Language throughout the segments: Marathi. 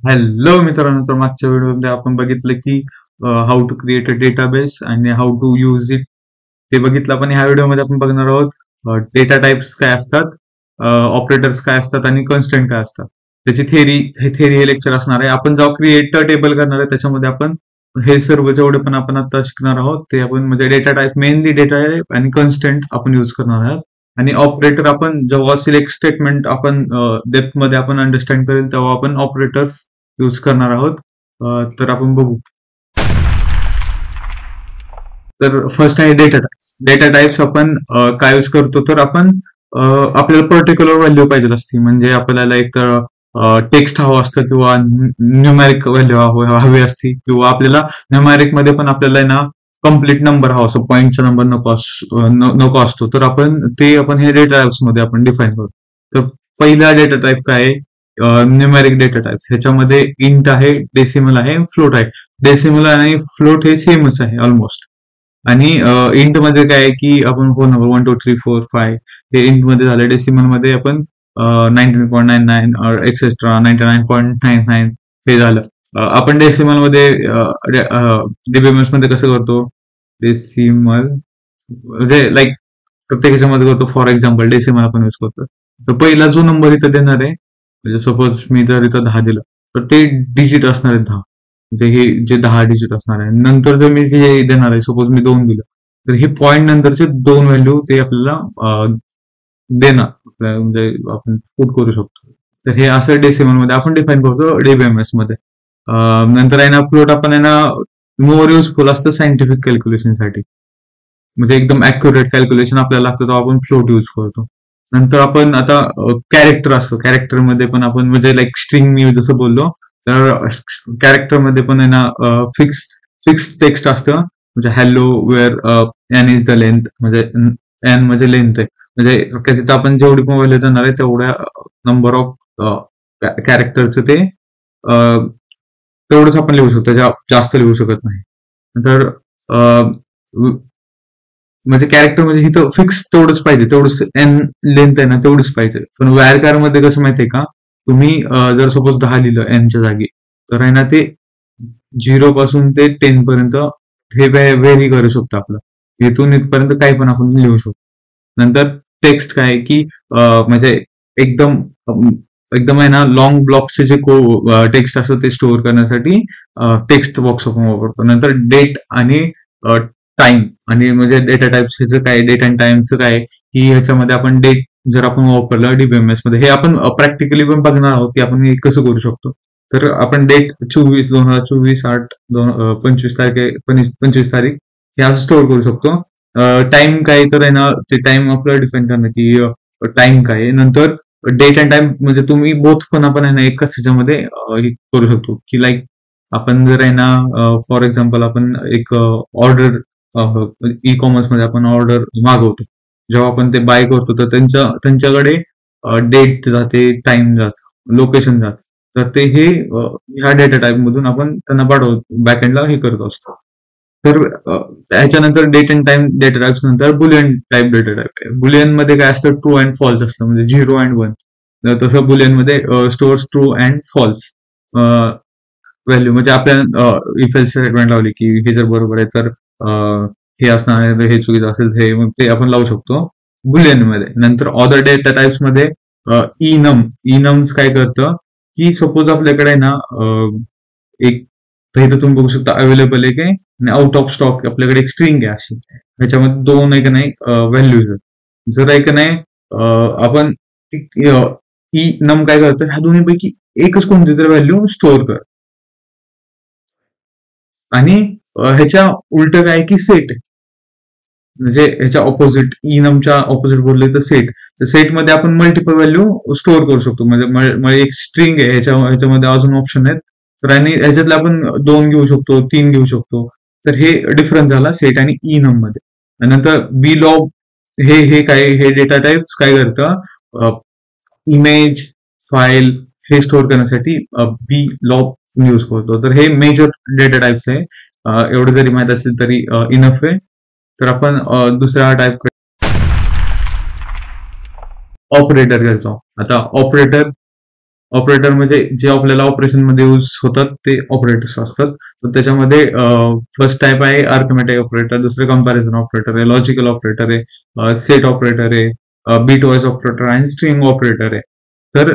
हॅलो मित्रांनो, तर मागच्या व्हिडिओमध्ये आपण बघितलं की how to create a database आणि हाऊ टू यूज इट ते बघितलं. पण ह्या व्हिडिओमध्ये आपण बघणार आहोत डेटा टाइप्स काय असतात, ऑपरेटर्स काय असतात आणि कन्स्ट्रेंट काय असतात. त्याची थेरी हे लेक्चर असणार आहे. आपण जेव्हा क्रिएट टेबल करणार आहे त्याच्यामध्ये आपण हे सर्व जेवढे पण आपण आता शिकणार आहोत ते आपण म्हणजे data type, mainly data type आणि कन्स्ट्रेंट आपण यूज करणार आहोत. आणि ऑपरेटर आपण जेव्हा सिलेक्ट स्टेटमेंट आपण डेप्थ मध्ये आपण अंडरस्टँड करेल तेव्हा आपण ऑपरेटर्स यूज करणार आहोत. तर आपण बघू. तर फर्स्ट आहे डेटा टाइप्स. डेटा टाइप्स आपण काय यूज करतो, तर आपण आपल्याला पर्टिक्युलर व्हॅल्यू पाहिजे असते. म्हणजे आपल्याला एक टेक्स्ट हवं असतं किंवा न्यूमॅरिक व्हॅल्यू हवी असती, किंवा आपल्याला न्यूमॅरिक मध्ये पण आपल्याला ना कम्प्लीट नंबर हवा असतो, पॉईंटचा नंबर नको असतो. तर आपण हे डेटा टाइप्स मध्ये आपण डिफाईन करतो. तर पहिला डेटा टाइप काय आहे? न्यूमॅरिक डेटा टाइप्स. ह्याच्यामध्ये इंट आहे, डेसिमल आहे, फ्लोट आहे. डेसिमल आणि फ्लोट हे सेमच आहे ऑलमोस्ट. आणि इंट मध्ये काय आहे की आपण फोन नंबर 1 2 3 4 5 हे इंट मध्ये झालं. डेसिमल मध्ये आपण 99.99 एक्सेट्रा 99.99 हे झालं. आपण डेसिमल मध्ये डीबीएमएस मध्ये कसं करतो? डेसिमल म्हणजे लाईक प्रत्येक ह्याच्यामध्ये करतो. फॉर एक्झाम्पल डेसिमल आपण यूज करतो. तर पहिला जो नंबर इथं देणार आहे, म्हणजे सपोज मी जर इथं 10 दिलं तर ते डिजिट असणार आहे 10. म्हणजे हे जे 10 डिजिट असणार आहे. नंतर जर मी हे देणार आहे, सपोज मी 2 दिलं तर हे पॉईंट नंतरचे 2 व्हॅल्यू ते आपल्याला देणार, म्हणजे आपण पुट करू शकतो. तर हे असं डेसिमल मध्ये आपण डिफाईन करतो डीबीएमएस मध्ये. नंतर आहे ना फ्लोट आपण आहे ना मोर युजफुल असतं सायंटिफिक कॅल्क्युलेशन साठी. म्हणजे एकदम अॅक्युरेट कॅल्क्युलेशन आपल्याला लागतं तेव्हा आपण फ्लोट यूज करतो. नंतर आपण आता कॅरेक्टर असतो. कॅरेक्टर मध्ये पण आपण म्हणजे लाईक स्ट्रिंग मी जसं बोललो, तर कॅरेक्टर मध्ये पण आहे ना फिक्स टेक्स्ट असतं. म्हणजे hello where n is the length, म्हणजे एन म्हणजे लेंथ आहे. म्हणजे तिथं आपण जेवढी पण व्हॅल्यू देणार आहे तेवढ्या नंबर ऑफ कॅरेक्टरचं ते तेवढंच आपण लिहू शकतो, जास्त लिहू शकत नाही. तर म्हणजे कॅरेक्टर म्हणजे इथं फिक्स तेवढंच पाहिजे, तेवढंच एन लेंथ आहे ना तेवढंच पाहिजे. पण वायरकार मध्ये कसं माहितीये का, तुम्ही जर सपोज 10 लिहिलं एनच्या जागी, तर आहे ना ते 0 पासून ते 10 पर्यंत हे व्हेरी करू शकतो. आपलं इथून इथपर्यंत काही पण आपण लिहू शकतो. नंतर टेक्स्ट काय आहे की म्हणजे एकदम एकदम आहे ना लॉंग ब्लॉक्सचे जे टेक्स्ट असतं ते स्टोअर करण्यासाठी टेक्स्ट बॉक्स आपण वापरतो. नंतर डेट आणि टाइम, आणि म्हणजे डेटा टाइप्स काय, डेट अँड टाइमचं काय की ह्याच्यामध्ये आपण डेट जर आपण वापरलं डीबीएमएस मध्ये, हे आपण प्रॅक्टिकली पण बघणार आहोत की आपण हे कसं करू शकतो. तर आपण डेट 24/2024/8/25 तारीख 25 तारीख हे असं स्टोअर करू शकतो. टाइम काय, तर आहे ना ते टाइम आपल्याला डिफाईन करणं की टाइम काय आहे. नंतर डेट अँड टाइम म्हणजे तुम्ही बोथ पण आपण आहे ना एकाच ह्याच्यामध्ये हे करू शकतो की लाईक आपण जर आहे ना फॉर एक्झाम्पल आपण एक ऑर्डर ई कॉमर्स मध्ये आपण ऑर्डर मागवतो. जेव्हा आपण ते बाय करतो तर त्यांच्याकडे डेट जाते, टाइम जात, लोकेशन जात. तर ते हे ह्या डेटा टाइप मधून आपण त्यांना पाठवतो, बॅकएंडला हे करत असतो. तर ह्याच्यानंतर date and time data types नंतर बुलियन टाइप डेटा टाइप आहे. बुलियन मध्ये काय असतं, ट्रू अँड फॉल्स असतं, म्हणजे 0 अँड 1. तसं बुलियन मध्ये stores true and false value. म्हणजे आपल्या इफ एल्स स्टेटमेंट लावली की हे जर बरोबर आहे तर हे असणार आहे, तर हे चुकीचं असेल हे, मग ते आपण लावू शकतो बुलियन मध्ये. नंतर अदर डेटा टाइप्स मध्ये इनम्स काय करतं की सपोज आपल्याकडे ना एक इथं तुम्ही बघू शकता अवेलेबल आहे काय आणि आउट ऑफ स्टॉक आपल्याकडे एक स्ट्रिंग आहे अशी. ह्याच्यामध्ये 2 आहे का नाही व्हॅल्यूज आहेत. जर आहे का नाही आपण ई नम काय करतं, ह्या दोन्हीपैकी एकच कोणती तरी व्हॅल्यू स्टोअर कर. आणि ह्याच्या उलट काय की सेट, म्हणजे ह्याच्या ऑपोजिट, इनमच्या ऑपोजिट बोलले तर सेट. तर सेट मध्ये आपण मल्टिपल व्हॅल्यू स्टोअर करू शकतो. म्हणजे एक स्ट्रिंग आहे, ह्याच्यामध्ये अजून ऑप्शन आहेत. तर आणि ह्याच्यातले आपण 2 घेऊ शकतो, 3 घेऊ शकतो. तर हे डिफरन्स झाला सेट आणि इनम मध्ये. नंतर बी लॉग हे काय, हे डेटा टाइप्स काय करतं, इमेज फाईल हे स्टोअर करण्यासाठी बी लॉग यूज करतो. तर हे मेजर डेटा टाइप्स आहे. एवढं जरी माहित असेल तरी इनफ आहे. तर आपण दुसरा टाइप ऑपरेटर घ्यायचो. आता ऑपरेटर म्हणजे जे आपल्याला ऑपरेशन मध्ये यूज होतात ते ऑपरेटर्स असतात. तर त्याच्यामध्ये फर्स्ट टाईप आहे अर्थमॅटिक ऑपरेटर, दुसरं कंपॅरिझन ऑपरेटर आहे, लॉजिकल ऑपरेटर आहे, सेट ऑपरेटर आहे, बीट वाईज ऑपरेटर आणि स्ट्रिंग ऑपरेटर आहे. तर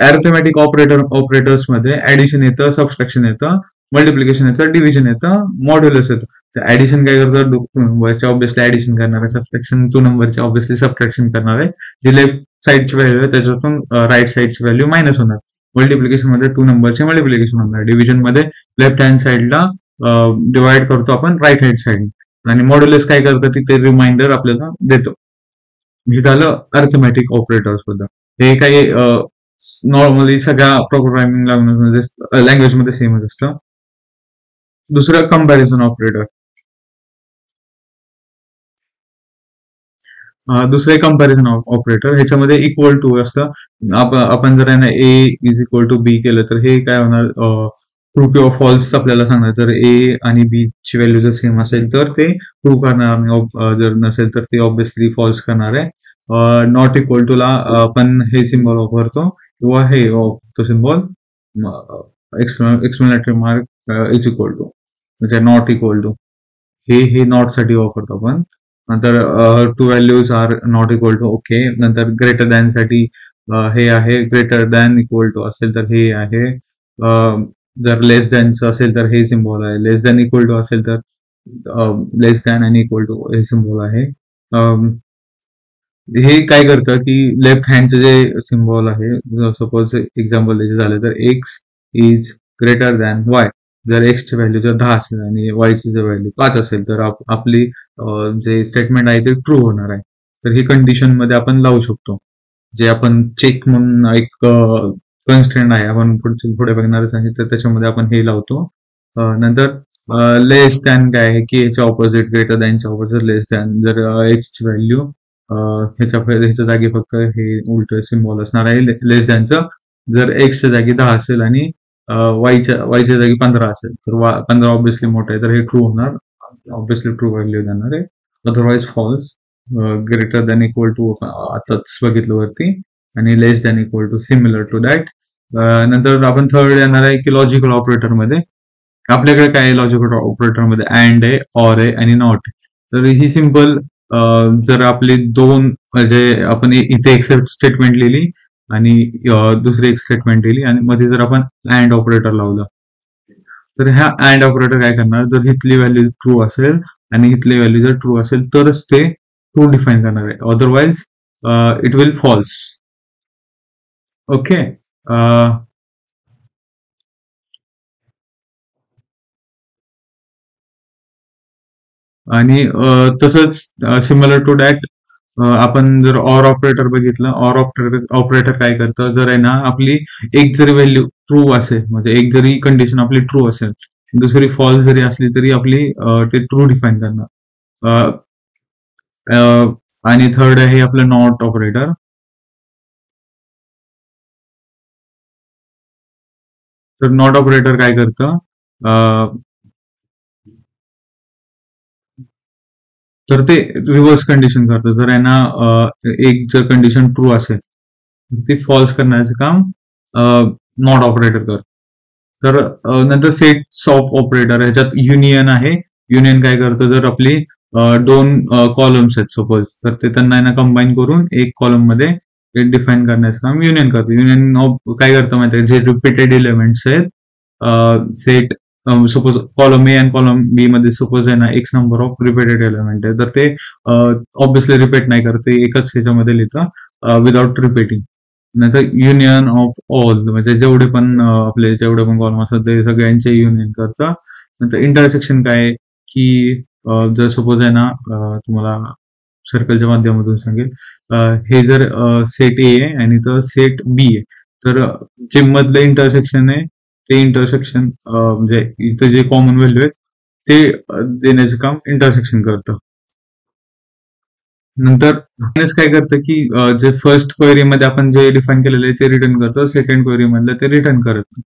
अर्थमॅटिक ऑपरेटर्स मध्ये ऍडिशन येतं, सबस्ट्रॅक्शन येतं, मल्टिप्लिकेशन येतं, डिव्हिजन येतं, मॉड्युलस येतं. तर ऍडिशन काय करतं, 2 नंबरचे ऑब्व्हियसली ऍडिशन करणार आहे, सबस्ट्रॅक्शन 2 नंबरचे ऑब्व्हियसली सबट्रॅक्शन करणार आहे. जे लेफ्ट साईडची व्हॅल्यू आहे त्याच्यातून राईट साईडची व्हॅल्यू मायनस होणार. मल्टिप्लिकेशन मध्ये 2 नंबरचे मल्टिप्लिकेशन होणार. डिव्हिजन मध्ये लेफ्ट हँड साईडला डिवाइड करतो आपण राईट हँड साईड, आणि मॉड्युलस काय करतं तिथे रिमाइंडर आपल्याला देतो. हे झालं अर्थमॅटिक ऑपरेटर्स बद्दल. हे काही नॉर्मली सगळ्या प्रोग्रामिंग लँग्वेज मध्ये सेमच असतं. दुसरं कंपॅरिझन ऑपरेटर. दुसरं कंपॅरिझन ऑपरेटर, ह्याच्यामध्ये इक्वल टू असतं. आपण जर आहे ए इज इक्वल टू बी केलं तर हे काय होणार, ट्रू किंवा फॉल्स आपल्याला सांगणार. जर ए आणि बी ची व्हॅल्यू जर सेम असेल तर ते ट्रू करणार, जर नसेल तर ते ऑब्व्हियसली फॉल्स करणार आहे. नॉट इक्वल टू ला आपण हे सिम्बॉल वापरतो, किंवा हे तो symbol explanatory mark is equal to, म्हणजे नॉट इक्वल टू, हे नॉट साठी वापरतो आपण. नंतर two values are not equal to, okay. नंतर ग्रेटर दॅन साठी हे आहे, ग्रेटर दॅन इक्वल टू असेल तर हे आहे. जर लेस दॅनचं असेल तर हे सिम्बॉल आहे. लेस दॅन इक्वल टू असेल तर लेस दॅन आणि इक्वल टू हे सिम्बॉल आहे. हे काय करतं की लेफ्ट हँडचे जे सिम्बॉल आहे, सपोज एक्झाम्पल द्यायचं झालं तर x is greater than Y. जर एक्सची व्हॅल्यू जर 10 असेल आणि वायची जर व्हॅल्यू 5 असेल तर आपली जे स्टेटमेंट आहे ते ट्रू होणार आहे. तर ही कंडिशन मध्ये आपण लावू शकतो, जे आपण चेक म्हणून एक कन्स्ट्रेंट आहे, आपण पुढे बघणारच आहे. तर त्याच्यामध्ये आपण हे लावतो. नंतर लेस दॅन काय आहे की याच्या ऑपोजिट, ग्रेटर दॅनच्या ऑपोजिट लेस दॅन. जर एक्सची व्हॅल्यू ह्याच्या जागी फक्त हे उलट सिम्बॉल असणार आहे लेस दॅनचं. जर एक्सच्या जागी 10 असेल आणि वायच्या जागी 15 असेल तर 15 ऑब्व्हियसली मोठं आहे, तर हे ट्रू होणार, ऑब्व्हियसली ट्रू व्हॅल्यू देणार आहे. Otherwise false. Greater than equal to आताच बघितलं वरती, आणि less than equal to similar to that. नंतर आपण थर्ड येणार आहे की लॉजिकल ऑपरेटर मध्ये. आपल्याकडे काय आहे लॉजिकल ऑपरेटर मध्ये, अँड आहे, ऑर आहे आणि नॉट. तर ही सिंपल, जर आपली दोन, म्हणजे आपण इथे एक स्टेटमेंट लिहिली आणि दुसरी एक स्टेटमेंट लिहिली आणि मध्ये जर आपण अँड ऑपरेटर लावलं, तर ह्या अँड ऑपरेटर काय करणार, जर हिथली व्हॅल्यू ट्रू असेल आणि हिथली व्हॅल्यू जर ट्रू असेल तरच ते ट्रू डिफाईन करणार आहे. Otherwise it will false. Okay. आणि तसंच सिमिलर टू दॅट आपण जर ऑर ऑपरेटर बघितलं, ऑर ऑपरेटर काय करतं, जर आहे ना आपली एक जरी व्हॅल्यू ट्रू असेल, म्हणजे एक जरी कंडिशन आपली ट्रू असेल, दुसरी फॉल्स जरी असली तरी आपली ते ट्रू डिफाईन करणार. आणि थर्ड आहे आपलं नॉट ऑपरेटर. तर नॉट ऑपरेटर काय करतं, तर ते रिव्हर्स कंडिशन करतं. जर आहे ना एक जर कंडिशन ट्रू असेल ती फॉल्स करण्याचं काम नॉट ऑपरेटर करतं. तर नंतर सेट्स ऑफ ऑपरेटर, ह्याच्यात युनियन आहे. युनियन काय करतं, जर आपली दोन कॉलम्स आहेत सपोज, तर ते त्यांना ना कंबाईन करून एक कॉलम मध्ये डिफाईन करण्याचं काम युनियन करतं. युनियन काय करतं माहिती आहे, जे रिपीटेड एलिमेंट्स आहेत सेट, सपोज कॉलम ए आणि कॉलम बी मध्ये सपोज आहे ना x number of repeated element आहे, तर ते ऑब्व्हियसली रिपीट नाही करत, ते एकच ह्याच्यामध्ये लिहितं विदाउट रिपीटिंग. नंतर युनियन ऑफ ऑल, म्हणजे जेवढे पण आपले जेवढे पण कॉलम असतात ते सगळ्यांचे युनियन करतं. नंतर इंटरसेक्शन काय आहे की जर सपोज आहे ना तुम्हाला सर्कलच्या माध्यमातून सांगेल, हे जर सेट ए आहे आणि तर सेट बी आहे, तर जे मधलं इंटरसेक्शन आहे ते इंटरसेक्शन म्हणजे इथं जे कॉमन व्हॅल्यू आहे ते देण्याचं काम इंटरसेक्शन करतं. नंतर मायनस काय करतं की जे फर्स्ट क्वेरी मध्ये आपण जे डिफाईन केलेलं आहे ते रिटर्न करतं, सेकंड क्वेरी मधलं ते रिटर्न करत नाही.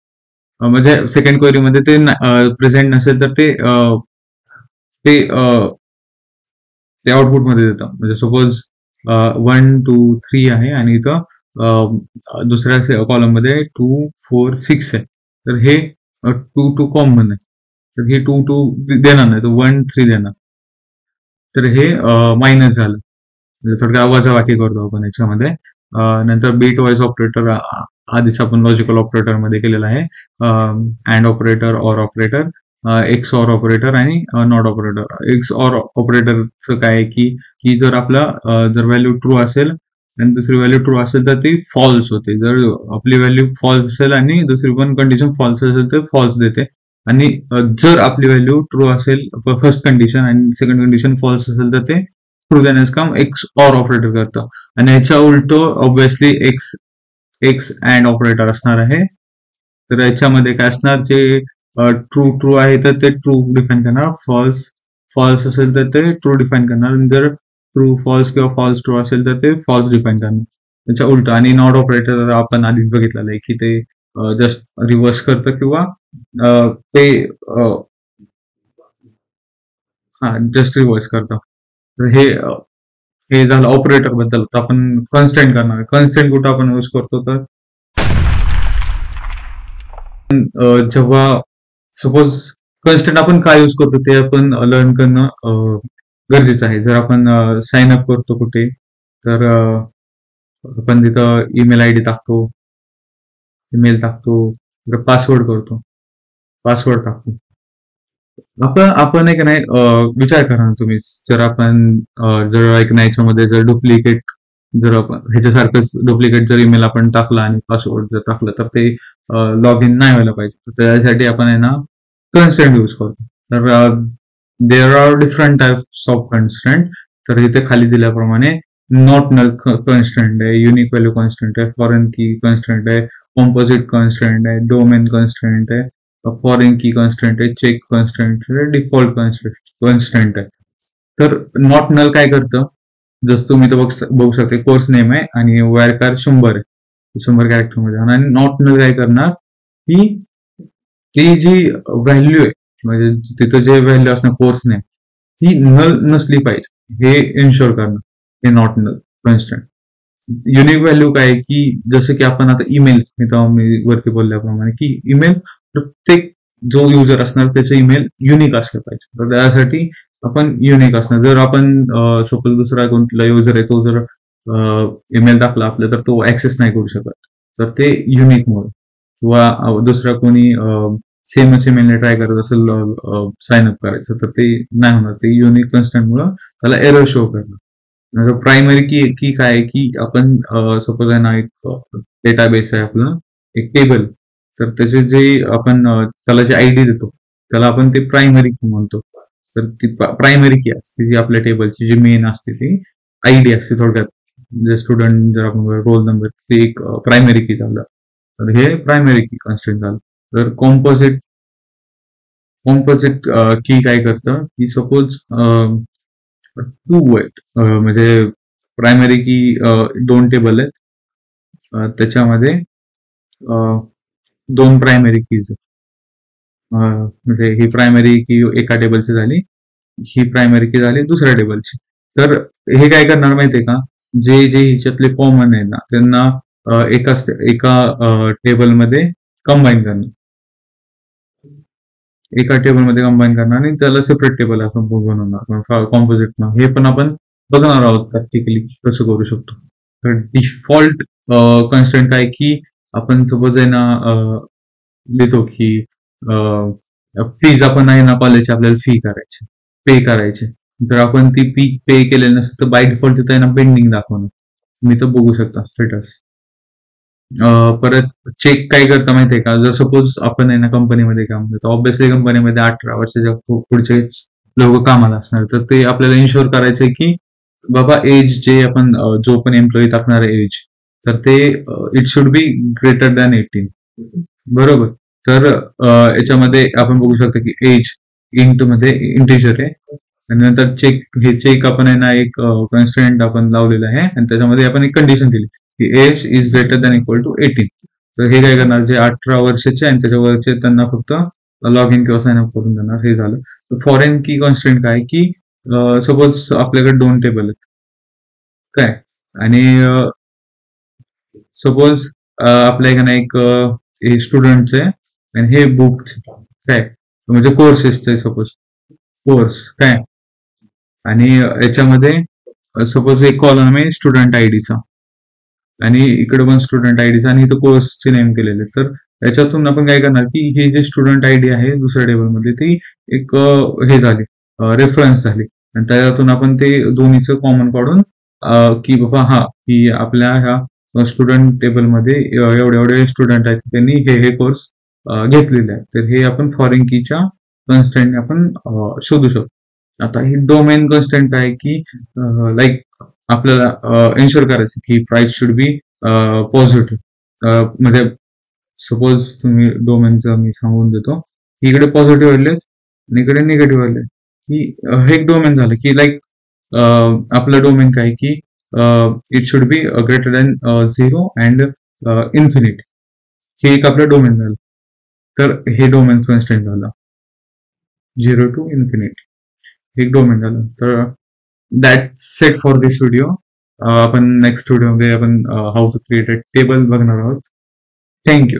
म्हणजे सेकंड क्वेरी मध्ये ते प्रेझेंट नसेल तर ते ते आउटपुट मध्ये देतं. म्हणजे सपोज 1 2 3 आहे आणि इथं दुसऱ्या कॉलम मध्ये 2 4 6 आहे, तर हे 2 कॉमन आहे, तर हे 2 देणार नाही, तो 1 3 देणार, तर हे मायनस झालं. म्हणजे थोडक्यात वजाबाकी करतो आपण याच्यामध्ये. नंतर बीट वाईज ऑपरेटर आधीच आपण लॉजिकल ऑपरेटर मध्ये केलेला आहे. And operator, or operator, x or operator आणि नॉट ऑपरेटर. एक्स ऑर ऑपरेटरचं काय आहे की जर आपला जर व्हॅल्यू ट्रू असेल आणि दुसरी व्हॅल्यू ट्रू असेल तर ती फॉल्स होते. जर आपली व्हॅल्यू फॉल्स असेल आणि दुसरी पण कंडिशन फॉल्स असेल तर फॉल्स देते. आणि जर आपली व्हॅल्यू ट्रू असेल फर्स्ट कंडिशन आणि सेकंड कंडिशन फॉल्स असेल तर ते ट्रू देण्याचं काम एक्स ऑर ऑपरेटर करतं. आणि ह्याच्या उलट obviously x x and operator असणार आहे. तर याच्यामध्ये काय असणार, जे ट्रू ट्रू आहे तर ते ट्रू डिफाईन करणार, फॉल्स फॉल्स असेल तर ते ट्रू डिफाईन करणार, आणि जर ट्रू फॉल्स किंवा फॉल्स ट्रू असेल तर ते फॉल्स डिफाईन करणार. त्याच्या उलट. आणि नॉट ऑपरेटर आपण आधीच बघितलेलं आहे की ते जस्ट रिव्हर्स करतं किंवा ते जस्ट रिव्हर्स करतं. तर हे झालं ऑपरेटर बद्दल. तर आपण कन्स्टंट करणार आहे. कन्स्टंट कुठं आपण यूज करतो, तर जेव्हा सपोज कन्स्टंट आपण काय यूज करतो ते आपण लर्न करणं गरजेचं आहे. जर आपण साइन अप करतो कुठे, तर आपण तिथं ईमेल आयडी टाकतो, ईमेल टाकतो, पासवर्ड करतो, पासवर्ड टाकतो. आपण एक नाही विचार करा ना तुम्ही, जर आपण जर एक नाही याच्यामध्ये जर डुप्लिकेट, जर आपण ह्याच्यासारखंच डुप्लिकेट जर ईमेल आपण टाकला आणि पासवर्ड जर टाकलं तर ते लॉग इन नाही व्हायला पाहिजे. तर त्यासाठी आपण आहे ना कन्स्टंट यूज करतो. तर there are different types of constant. तर इथे खाली दिल्याप्रमाणे नॉट नल कन्स्टंट आहे, युनिक व्हॅल्यू कन्स्टंट आहे, फॉरेन की कन्स्टंट आहे, कॉम्पोजिट कन्स्टंट आहे, डोमेन कन्स्टंट आहे, फॉरेन की कॉन्स्टंट आहे, चेक कॉन्स्टंट आहे, डिफॉल्ट कॉन्स्टंट आहे. तर नॉट नल काय करतं, जसं तुम्ही तर बघू शकता कोर्स नेम आहे आणि वायरकार 100 आहे, 100 कॅरेक्टर मध्ये. आणि नॉट नल काय करणार की ती जी व्हॅल्यू आहे, म्हणजे तिथं जे व्हॅल्यू असणार कोर्स नेम, ती नल नसली पाहिजे हे इन्शुअर करणं, हे not null constant. Unique value काय की जसं की आपण आता ईमेल, मी वरती बोलल्याप्रमाणे की ईमेल प्रत्येक जो युजर असणार त्याचे ईमेल युनिक असले पाहिजे. तर त्यासाठी आपण युनिक असणार. जर आपण सपोज दुसरा कोणता युजर आहे तो जर ईमेल टाकला आपल्या तर तो ऍक्सेस नाही करू शकत, तर ते युनिक मुळे. किंवा दुसरा कोणी सेमच ईमेलने ट्राय करत असेल साइन अप करायचं तर ते नाही होणार, ते युनिक कन्स्टंट मुळे त्याला एरर शो करणार. प्रायमरी की काय की आपण सपोज आहे ना एक डेटाबेस आहे आपलं, एक टेबल, तर त्याचे जे आपण त्याला जे आयडी देतो त्याला आपण ते प्रायमरी की म्हणतो. तर ती प्रायमरी की असते जी आपल्या टेबलची जी मेन असते ती आयडी असते. थोडक्यात जे स्टुडंट जर आपण रोल नंबर, ते एक प्रायमरी की झालं. तर हे प्रायमरी की कन्स्टंट झालं. तर कॉम्पोजिट की काय करतं की सपोज टू आहेत, म्हणजे प्रायमरी की 2 टेबल आहेत, त्याच्यामध्ये 2 प्रायमरी कीज, म्हणजे ही प्रायमरी की एका टेबलची झाली, ही प्रायमरी की झाली दुसऱ्या टेबलची. तर हे काय करणार माहितीये का, जे जे ह्याच्यातले कॉमन आहे ना त्यांना एका टेबलमध्ये कंबाईन करणार, एका टेबलमध्ये कंबाईन करणार आणि त्याला सेपरेट टेबल आपण बनवणार कॉम्पोजिट. हे पण आपण बघणार आहोत प्रॅक्टिकली कसं करू शकतो. तर डिफॉल्ट कन्स्टंट काय की आपण सपोज आहे ना लिहितो की फीज आपण आहे ना कॉलेजची आपल्याला पे करायचे. जर आपण ती फी पे केलेली नसते तर बाय डिफॉल्ट तिथे ना पेंडिंग दाखवणार, तुम्ही तर बघू शकता स्टेटस. परत चेक काय करता माहितीये का, जर सपोज आपण आहे ना कंपनीमध्ये काम करतो, ऑब्व्हियसली कंपनीमध्ये 18 वर्षाच्या पुढचे लोक कामाला असणार, तर ते आपल्याला इन्शुअर करायचंय की बाबा एज जे आपण जो पण एम्प्लॉई टाकणार आहे एज, तर ते it should be greater than 18. बरोबर. तर याच्यामध्ये आपण बघू शकतो की एज इंट मध्ये इंटिजर आहे, आणि नंतर चेक आपण आहे ना एक कॉन्स्टंट आपण लावलेला आहे आणि त्याच्यामध्ये आपण एक कंडिशन दिली की age is greater than equal to 18. तर हे काय करणार, जे 18 वर्षाचे आणि त्याच्यावरचे त्यांना फक्त लॉग इन किंवा साइन अप करून देणार. हे झालं. फॉरेन की कॉन्स्टंट काय की सपोज आपल्याकडे 2 टेबल आहेत काय, आणि सपोज आपल्या एका एक हे स्टुडंटचे आणि हे बुकचे काय म्हणजे कोर्सेसचे सपोज कोर्स काय आणि याच्यामध्ये सपोज एक कॉलम आहे स्टुडंट आयडीचा आणि इकडे पण स्टुडंट आयडीचा आणि इथं कोर्सचे नेम केलेले तर याच्यातून आपण काय करणार की हे जे स्टुडंट आयडी आहे दुसऱ्या टेबलमध्ये ती एक हे झाली रेफरन्स झाली आणि त्याच्यातून आपण ते दोन्हीचं कॉमन काढून की बाबा हा की आपल्या ह्या स्टुडंट टेबलमध्ये एवढे एवढे स्टुडंट आहेत त्यांनी हे कोर्स घेतलेले आहेत तर हे आपण फॉरेन कीच्या कन्स्टंटने आपण शोधू शकतो आता ही डोमेन कन्स्टंट आहे की लाईक आपल्याला एन्शुअर करायचं की प्राइस शुड बी पॉझिटिव्ह म्हणजे सपोज तुम्ही डोमेनचं मी सांगून देतो इकडे पॉझिटिव्ह आले आणि इकडे निगेटिव्ह आले की हे एक डोमेन झालं की लाईक आपलं डोमेन काय की it should be greater than 0 and infinite हे एक आपलं डोमेन झालं तर हे डोमेन कन्स्टंट झालं 0 टू इन्फिनिट एक डोमेन झालं तर that's set for this video आपण नेक्स्ट व्हिडिओमध्ये आपण how to create a table बघणार आहोत थँक्यू